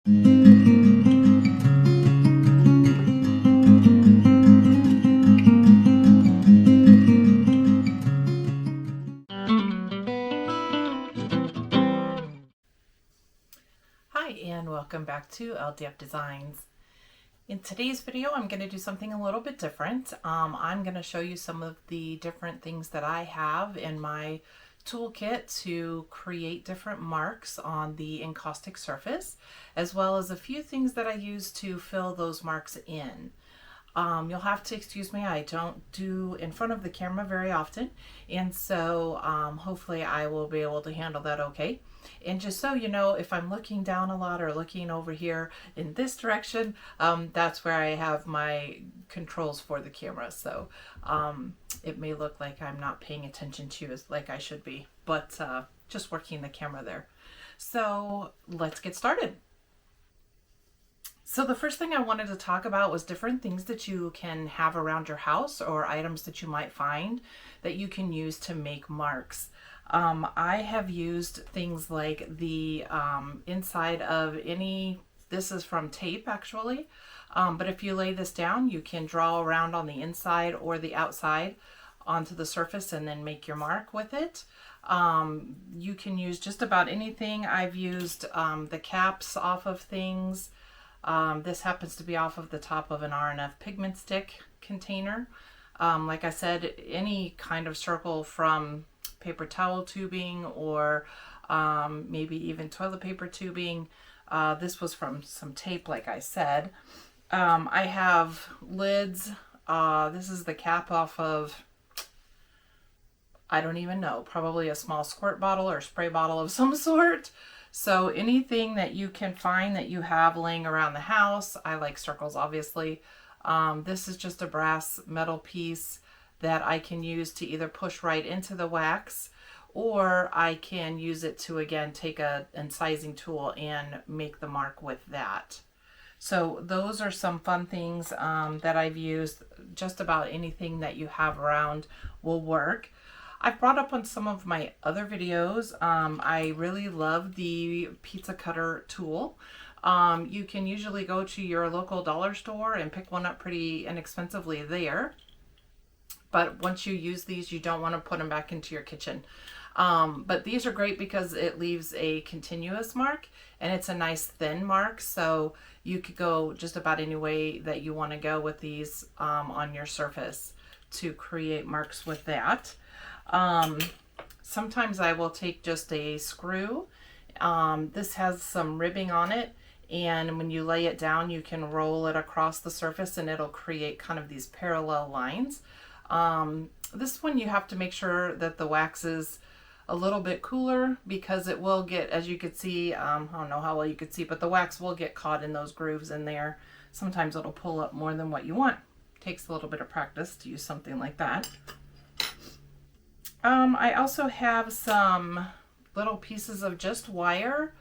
Hi and welcome back to LDF-Designs. In today's video I'm going to do something a little bit different. I'm going to show you some of the different things that I have in my toolkit to create different marks on the encaustic surface, as well as a few things that I use to fill those marks in. You'll have to excuse me, I don't do in front of the camera very often, and so hopefully I will be able to handle that okay. And just so you know, if I'm looking down a lot or looking over here in this direction, that's where I have my controls for the camera. So it may look like I'm not paying attention to you as like I should be, but just working the camera there. So let's get started. So the first thing I wanted to talk about was different things that you can have around your house or items that you might find that you can use to make marks. I have used things like the inside of this is from tape actually, but if you lay this down, you can draw around on the inside or the outside onto the surface and then make your mark with it. You can use just about anything. I've used the caps off of things. This happens to be off of the top of an R&F pigment stick container. Like I said, any kind of circle from paper towel tubing or maybe even toilet paper tubing. This was from some tape, like I said. I have lids. This is the cap off of, I don't even know, probably a small squirt bottle or spray bottle of some sort. So anything that you can find that you have laying around the house. I like circles, obviously. This is just a brass metal piece that I can use to either push right into the wax, or I can use it to, again, take a incising tool and make the mark with that. So those are some fun things that I've used. Just about anything that you have around will work. I've brought up on some of my other videos, I really love the pizza cutter tool. You can usually go to your local dollar store and pick one up pretty inexpensively there. But once you use these, you don't want to put them back into your kitchen. But these are great because it leaves a continuous mark and it's a nice thin mark. So you could go just about any way that you want to go with these on your surface to create marks with that. Sometimes I will take just a screw. This has some ribbing on it, and when you lay it down, you can roll it across the surface and it'll create kind of these parallel lines. This one you have to make sure that the wax is a little bit cooler because it will get, as you could see, I don't know how well you could see, but the wax will get caught in those grooves in there. Sometimes it'll pull up more than what you want. Takes a little bit of practice to use something like that. I also have some little pieces of just wire.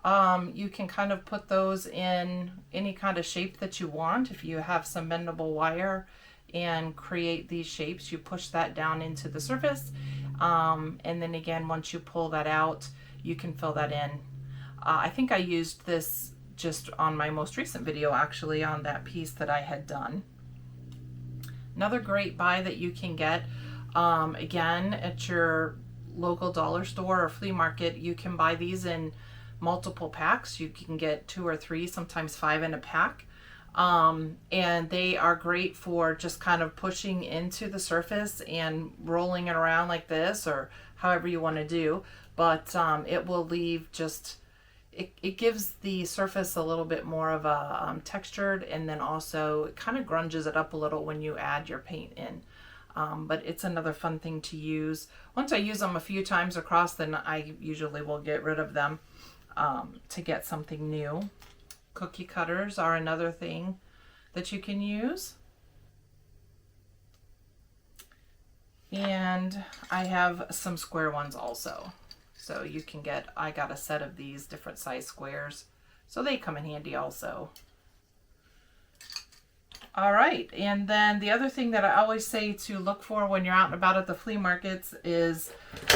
You can kind of put those in any kind of shape that you want. If you have some bendable wire and create these shapes, you push that down into the surface. And then again, once you pull that out, you can fill that in. I think I used this just on my most recent video, actually, on that piece that I had done. Another great buy that you can get, again, at your local dollar store or flea market, you can buy these in multiple packs. You can get 2 or 3, sometimes 5 in a pack. And they are great for just kind of pushing into the surface and rolling it around like this, or however you want to do. But it will leave just, it gives the surface a little bit more of a textured, and then also it kind of grunges it up a little when you add your paint in. But it's another fun thing to use. Once I use them a few times across, then I usually will get rid of them to get something new. Cookie cutters are another thing that you can use. And I have some square ones also. So you can get, I got a set of these different size squares, so they come in handy also. All right, and then the other thing that I always say to look for when you're out and about at the flea markets is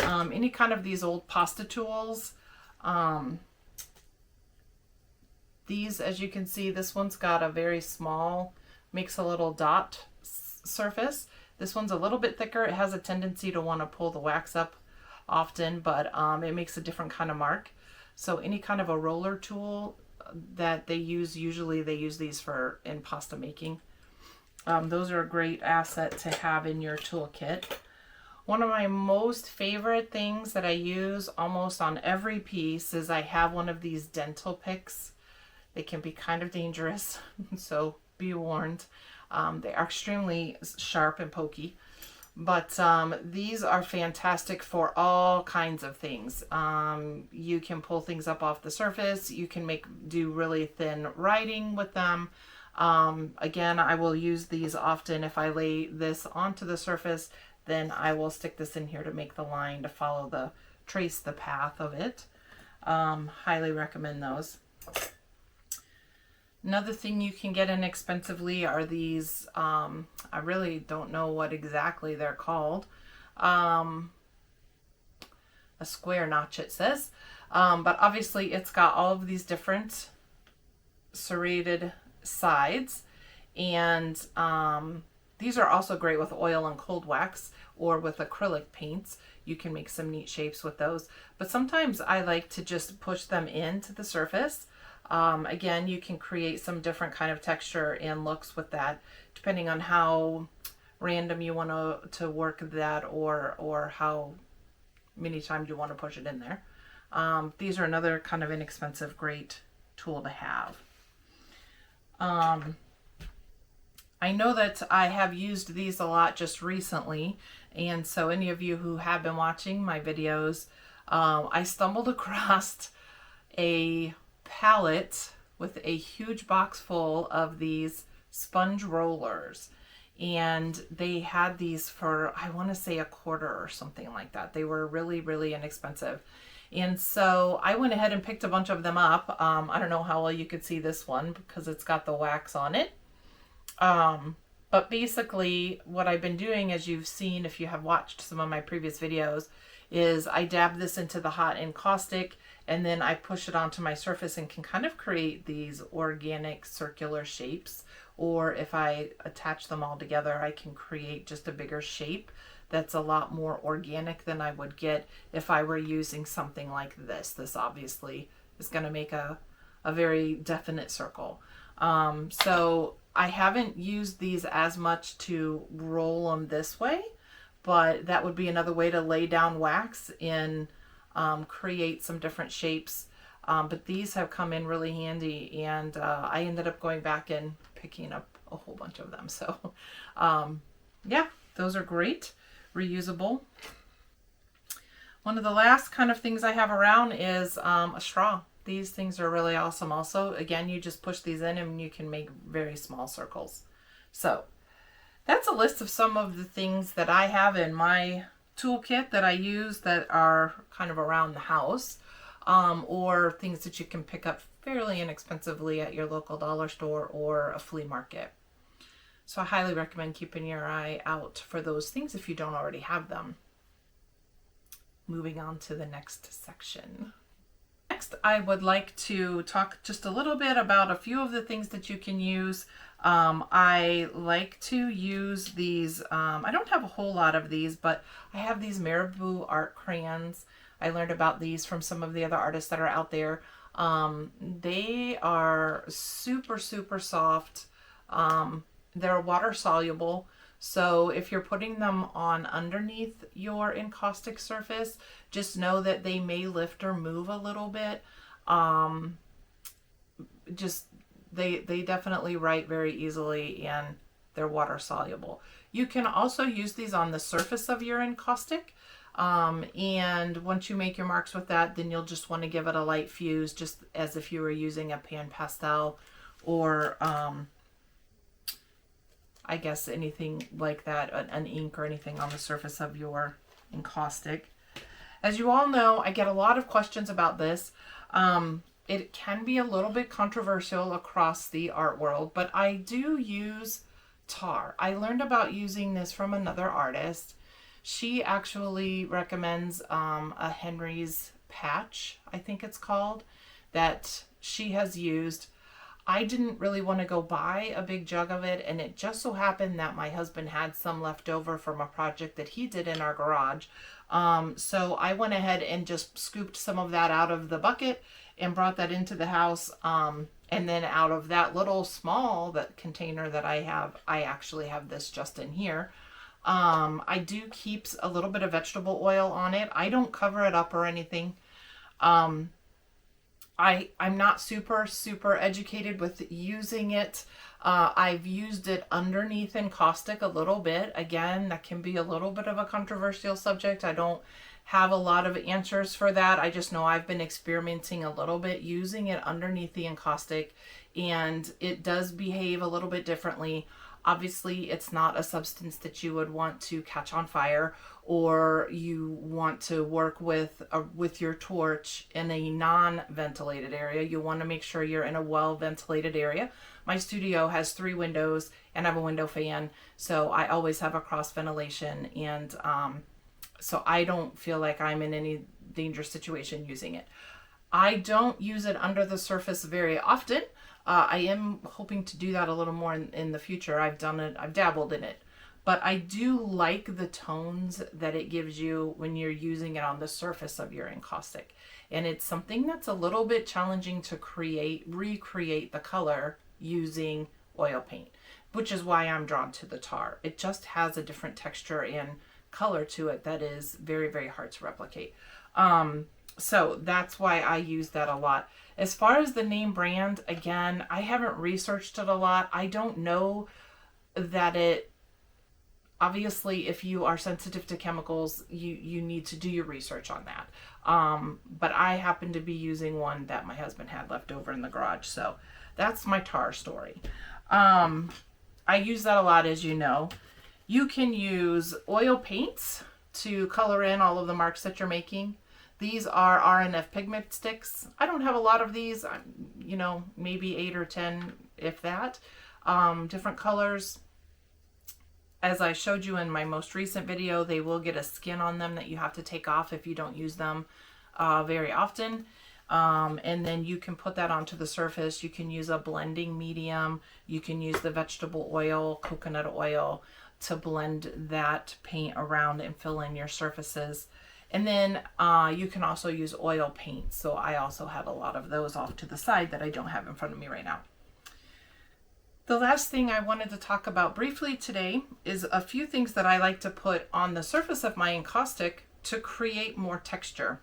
any kind of these old pasta tools. These, as you can see, this one's got a very small, makes a little dot surface. This one's a little bit thicker. It has a tendency to want to pull the wax up often, but it makes a different kind of mark. So any kind of a roller tool that they use, usually they use these for in pasta making. Those are a great asset to have in your toolkit. One of my most favorite things that I use almost on every piece is I have one of these dental picks. They can be kind of dangerous, so be warned. They are extremely sharp and pokey, but these are fantastic for all kinds of things. You can pull things up off the surface. You can do really thin writing with them. Again, I will use these often. If I lay this onto the surface, then I will stick this in here to make the line to trace the path of it. Highly recommend those. Another thing you can get inexpensively are these, I really don't know what exactly they're called. A square notch it says. But obviously it's got all of these different serrated sides. And these are also great with oil and cold wax or with acrylic paints. You can make some neat shapes with those. But sometimes I like to just push them into the surface. Again, you can create some different kind of texture and looks with that, depending on how random you want to work that or how many times you want to push it in there. These are another kind of inexpensive, great tool to have. I know that I have used these a lot just recently, and so any of you who have been watching my videos, I stumbled across a palette with a huge box full of these sponge rollers, and they had these for, I want to say, $1 or something like that. They were really, really inexpensive, and so I went ahead and picked a bunch of them up. I don't know how well you could see this one because it's got the wax on it, but basically what I've been doing, as you've seen if you have watched some of my previous videos, is I dab this into the hot encaustic and then I push it onto my surface and can kind of create these organic circular shapes. Or if I attach them all together, I can create just a bigger shape that's a lot more organic than I would get if I were using something like this. This obviously is going to make a very definite circle. So I haven't used these as much to roll them this way, but that would be another way to lay down wax and create some different shapes. But these have come in really handy, and I ended up going back and picking up a whole bunch of them. So yeah, those are great, reusable. One of the last kind of things I have around is a straw. These things are really awesome also. Again, you just push these in and you can make very small circles. So that's a list of some of the things that I have in my toolkit that I use that are kind of around the house, or things that you can pick up fairly inexpensively at your local dollar store or a flea market. So I highly recommend keeping your eye out for those things if you don't already have them. Moving on to the next section. Next, I would like to talk just a little bit about a few of the things that you can use. I like to use these, I don't have a whole lot of these, but I have these Marabou art crayons. I learned about these from some of the other artists that are out there. They are super, super soft. They're water soluble. So if you're putting them on underneath your encaustic surface, just know that they may lift or move a little bit. They definitely write very easily, and they're water soluble. You can also use these on the surface of your encaustic. And once you make your marks with that, then you'll just want to give it a light fuse, just as if you were using a pan pastel or I guess anything like that, an ink or anything on the surface of your encaustic. As you all know, I get a lot of questions about this. It can be a little bit controversial across the art world, but I do use tar. I learned about using this from another artist. She actually recommends a Henry's patch, I think it's called, that she has used. I didn't really want to go buy a big jug of it, and it just so happened that my husband had some left over from a project that he did in our garage. So I went ahead and just scooped some of that out of the bucket and brought that into the house. And then out of that little small that container that I have, I actually have this just in here. I do keep a little bit of vegetable oil on it. I don't cover it up or anything. I'm not super educated with using it. I've used it underneath Encaustic a little bit. Again, that can be a little bit of a controversial subject. I don't have a lot of answers for that. I just know I've been experimenting a little bit using it underneath the Encaustic, and it does behave a little bit differently. Obviously, it's not a substance that you would want to catch on fire, or you want to work with your torch in a non-ventilated area. You want to make sure you're in a well-ventilated area. My studio has 3 windows and I have a window fan, so I always have a cross ventilation, and so I don't feel like I'm in any dangerous situation using it. I don't use it under the surface very often. I am hoping to do that a little more in the future. I've done it, I've dabbled in it. But I do like the tones that it gives you when you're using it on the surface of your encaustic. And it's something that's a little bit challenging to recreate the color using oil paint, which is why I'm drawn to the tar. It just has a different texture and color to it that is very hard to replicate. So that's why I use that a lot. As far as the name brand, again, I haven't researched it a lot. I don't know that it, obviously, if you are sensitive to chemicals, you need to do your research on that. But I happen to be using one that my husband had left over in the garage. So that's my tar story. I use that a lot, as you know. You can use oil paints to color in all of the marks that you're making. These are RNF pigment sticks. I don't have a lot of these, maybe 8 or 10, if that. Different colors. As I showed you in my most recent video, they will get a skin on them that you have to take off if you don't use them very often. And then you can put that onto the surface. You can use a blending medium. You can use the vegetable oil, coconut oil, to blend that paint around and fill in your surfaces. And then you can also use oil paint. So I also have a lot of those off to the side that I don't have in front of me right now. The last thing I wanted to talk about briefly today is a few things that I like to put on the surface of my encaustic to create more texture.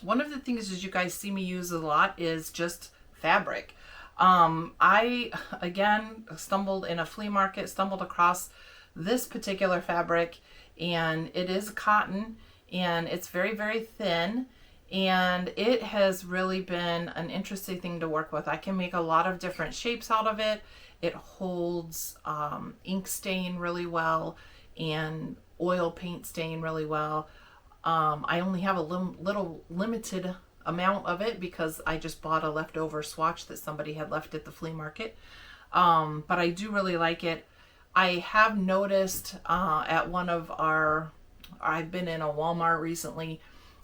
One of the things that you guys see me use a lot is just fabric. I, again, stumbled in a flea market, stumbled across this particular fabric, and it is cotton, and it's very thin, and it has really been an interesting thing to work with. I can make a lot of different shapes out of it. It holds ink stain really well and oil paint stain really well. I only have a little limited amount of it because I just bought a leftover swatch that somebody had left at the flea market. But I do really like it. I have noticed at one of I've been in a Walmart recently,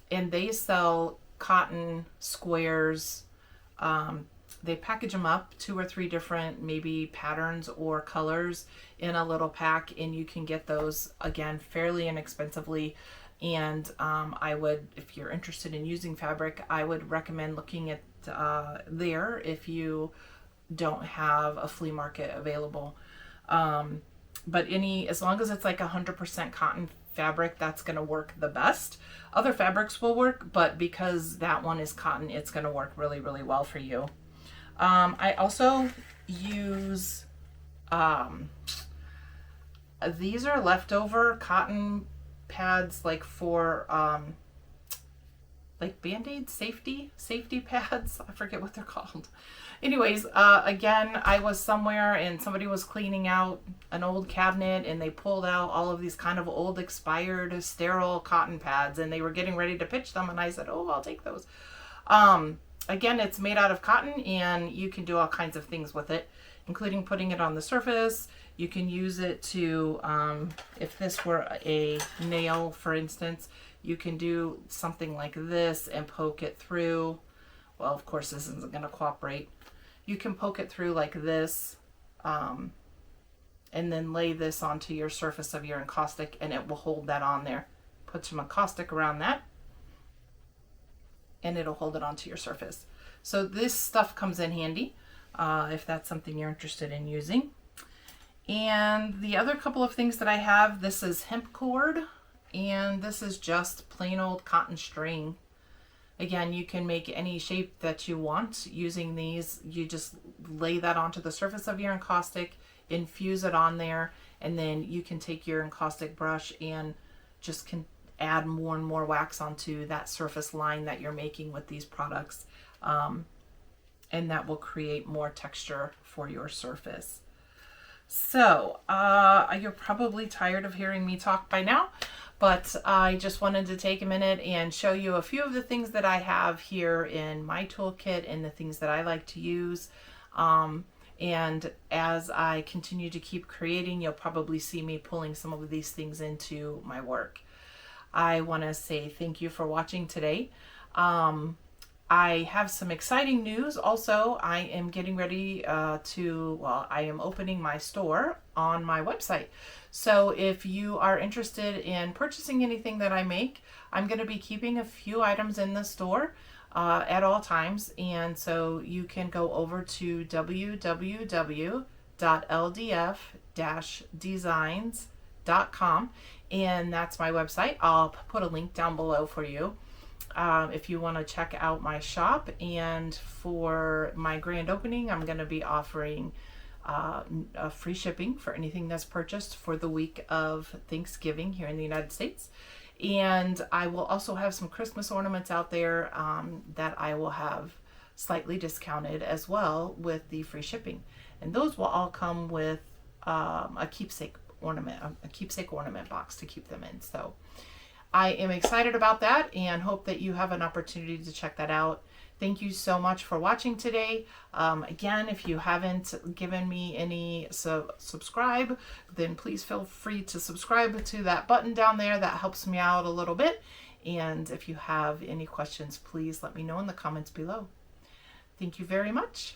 and they sell cotton squares. They package them up, 2 or 3 different maybe patterns or colors in a little pack, and you can get those, again, fairly inexpensively. And I would, if you're interested in using fabric, I would recommend looking at there if you don't have a flea market available. But as long as it's like 100% cotton fabric, that's going to work the best. Other fabrics will work, but because that one is cotton, it's going to work really well for you. I also use, these are leftover cotton pads, like for, like Band-Aid safety pads. I forget what they're called. Anyways, again, I was somewhere and somebody was cleaning out an old cabinet, and they pulled out all of these kind of old expired sterile cotton pads, and they were getting ready to pitch them, and I said, oh, I'll take those. Again, it's made out of cotton, and you can do all kinds of things with it, including putting it on the surface. You can use it to, if this were a nail, for instance, you can do something like this and poke it through. Well, of course, this isn't going to cooperate. you can poke it through like this, and then lay this onto your surface of your encaustic, and it will hold that on there. Put some encaustic around that, and it'll hold it onto your surface. So this stuff comes in handy if that's something you're interested in using. And the other couple of things that I have, this is hemp cord, and this is just plain old cotton string. Again, you can make any shape that you want using these. You just lay that onto the surface of your encaustic, infuse it on there, and then you can take your encaustic brush and just can add more and more wax onto that surface line that you're making with these products. And that will create more texture for your surface. So you're probably tired of hearing me talk by now, but I just wanted to take a minute and show you a few of the things that I have here in my toolkit and the things that I like to use. And as I continue to keep creating, you'll probably see me pulling some of these things into my work. I want to say thank you for watching today. I have some exciting news. Also, I am getting ready I am opening my store on my website. So if you are interested in purchasing anything that I make, I'm going to be keeping a few items in the store at all times. And so you can go over to www.ldf-designs.com, and that's my website. I'll put a link down below for you. If you want to check out my shop. And for my grand opening, I'm going to be offering free shipping for anything that's purchased for the week of Thanksgiving here in the United States. And I will also have some Christmas ornaments out there that I will have slightly discounted as well with the free shipping. And those will all come with a keepsake ornament box to keep them in. So I am excited about that and hope that you have an opportunity to check that out. Thank you so much for watching today. Again, if you haven't given me any subscribe, then please feel free to subscribe to that button down there. That helps me out a little bit. And if you have any questions, please let me know in the comments below. Thank you very much.